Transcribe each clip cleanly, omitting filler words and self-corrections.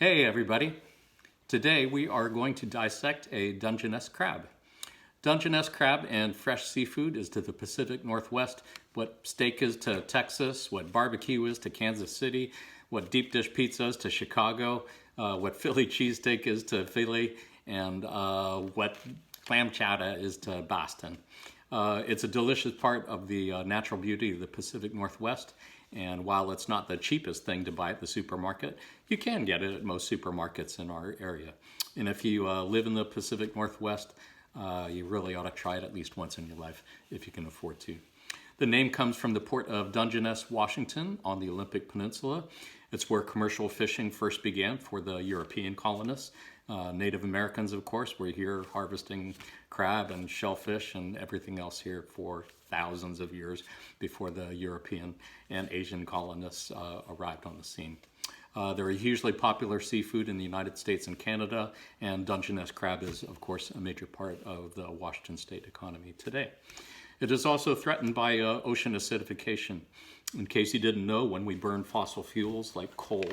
Hey everybody! Today we are going to dissect a Dungeness crab. Dungeness crab and fresh seafood is to the Pacific Northwest what steak is to Texas, what barbecue is to Kansas City, what deep dish pizza is to Chicago, what Philly cheesesteak is to Philly, and what clam chowder is to Boston. It's a delicious part of the natural beauty of the Pacific Northwest, and while it's not the cheapest thing to buy at the supermarket, you can get it at most supermarkets in our area. And if you live in the Pacific Northwest, you really ought to try it at least once in your life if you can afford to. The name comes from the port of Dungeness, Washington on the Olympic Peninsula. It's where commercial fishing first began for the European colonists. Native Americans, of course, were here harvesting crab and shellfish and everything else here for thousands of years before the European and Asian colonists arrived on the scene. They're a hugely popular seafood in the United States and Canada, and Dungeness crab is, of course, a major part of the Washington state economy today. It is also threatened by ocean acidification. In case you didn't know, when we burn fossil fuels like coal,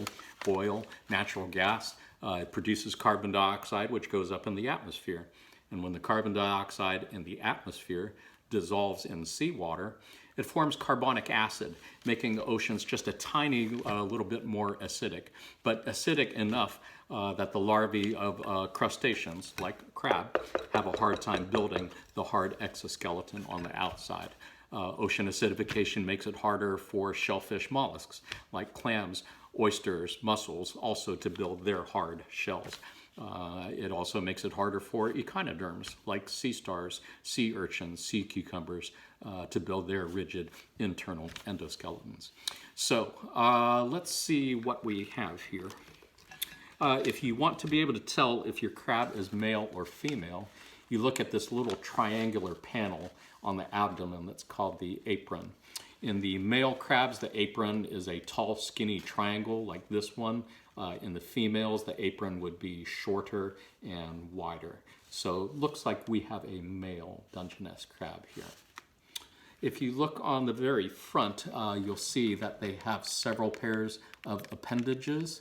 oil, natural gas, it produces carbon dioxide, which goes up in the atmosphere. And when the carbon dioxide in the atmosphere dissolves in seawater, it forms carbonic acid, making the oceans just a tiny little bit more acidic, but acidic enough that the larvae of crustaceans, like crab, have a hard time building the hard exoskeleton on the outside. Ocean acidification makes it harder for shellfish mollusks, like clams, oysters, mussels, also to build their hard shells. It also makes it harder for echinoderms like sea stars, sea urchins, sea cucumbers to build their rigid internal endoskeletons. So let's see what we have here. If you want to be able to tell if your crab is male or female, you look at this little triangular panel on the abdomen that's called the apron. In the male crabs, the apron is a tall, skinny triangle like this one. In the females, the apron would be shorter and wider. So it looks like we have a male Dungeness crab here. If you look on the very front, you'll see that they have several pairs of appendages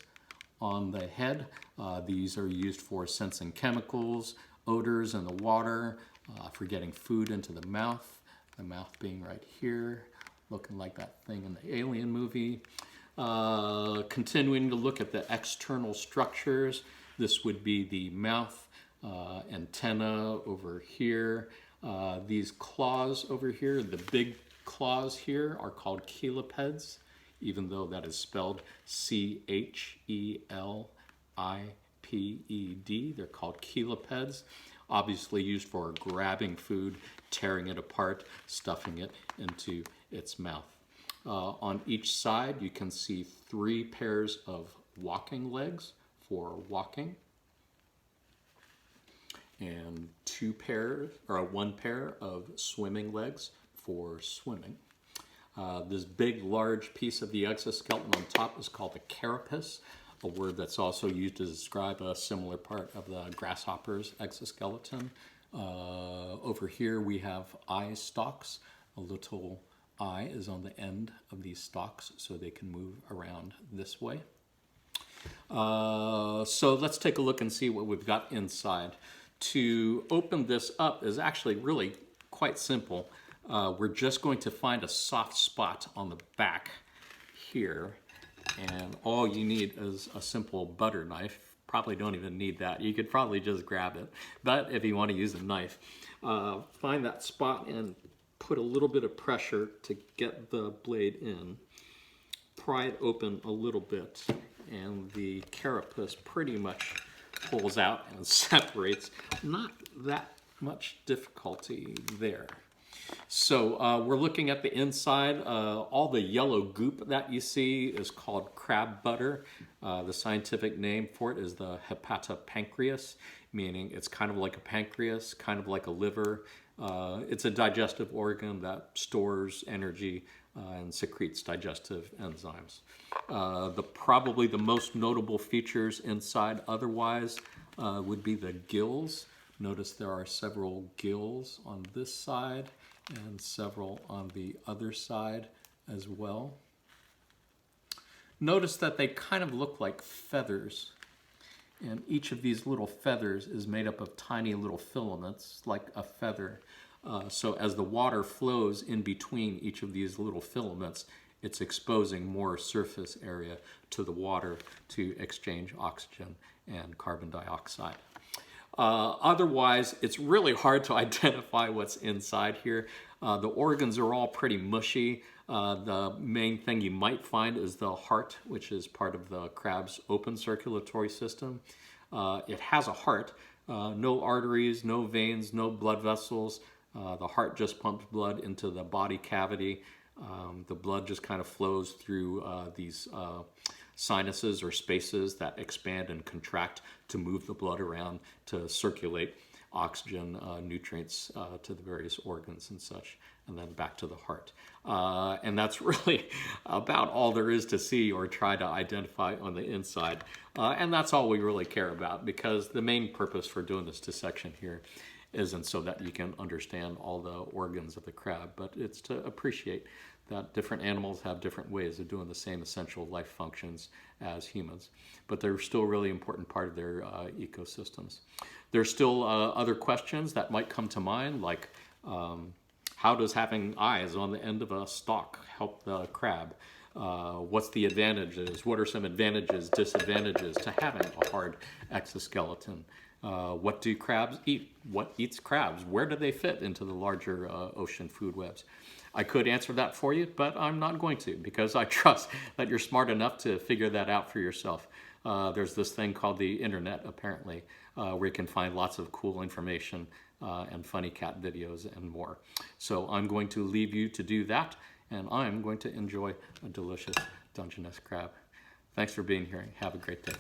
on the head. These are used for sensing chemicals, odors in the water, for getting food into the mouth being right here, looking like that thing in the Alien movie. Continuing to look at the external structures, this would be the mouth, antenna over here. These claws over here, the big claws here, are called cheilipeds, even though that is spelled C-H-E-L-I-P-E-D. They're called cheilipeds, obviously used for grabbing food, tearing it apart, stuffing it into its mouth. On each side, you can see 3 pairs of walking legs for walking, and 1 pair of swimming legs for swimming. This big, large piece of the exoskeleton on top is called the carapace, a word that's also used to describe a similar part of the grasshopper's exoskeleton. Over here we have eye stalks. A little eye is on the end of these stalks so they can move around this way. So let's take a look and see what we've got inside. To open this up is actually really quite simple. We're just going to find a soft spot on the back here, and all you need is a simple butter knife. Probably don't even need that. You could probably just grab it. But if you want to use a knife, find that spot and put a little bit of pressure to get the blade in. Pry it open a little bit, and the carapace pretty much pulls out and separates. Not that much difficulty there. So we're looking at the inside. All the yellow goop that you see is called crab butter. The scientific name for it is the hepatopancreas, meaning it's kind of like a pancreas, kind of like a liver. It's a digestive organ that stores energy and secretes digestive enzymes. Probably the most notable features inside otherwise would be the gills. Notice there are several gills on this side and several on the other side as well. Notice that they kind of look like feathers And each of these little feathers is made up of tiny little filaments, like a feather. So as the water flows in between each of these little filaments, it's exposing more surface area to the water to exchange oxygen and carbon dioxide. Otherwise, it's really hard to identify what's inside here. The organs are all pretty mushy. The main thing you might find is the heart, which is part of the crab's open circulatory system. It has a heart, no arteries, no veins, no blood vessels. The heart just pumps blood into the body cavity. The blood just kind of flows through these sinuses or spaces that expand and contract to move the blood around to circulate oxygen, nutrients to the various organs and such, and then back to the heart. And that's really about all there is to see or try to identify on the inside. And that's all we really care about, because the main purpose for doing this dissection here isn't so that you can understand all the organs of the crab, but it's to appreciate that different animals have different ways of doing the same essential life functions as humans, but they're still a really important part of their ecosystems. There's still other questions that might come to mind, like how does having eyes on the end of a stalk help the crab? What's the advantages? What are some advantages, disadvantages to having a hard exoskeleton? What do crabs eat? What eats crabs? Where do they fit into the larger ocean food webs? I could answer that for you, but I'm not going to, because I trust that you're smart enough to figure that out for yourself. There's this thing called the internet, apparently, where you can find lots of cool information and funny cat videos and more. So I'm going to leave you to do that, and I'm going to enjoy a delicious Dungeness crab. Thanks for being here. Have a great day.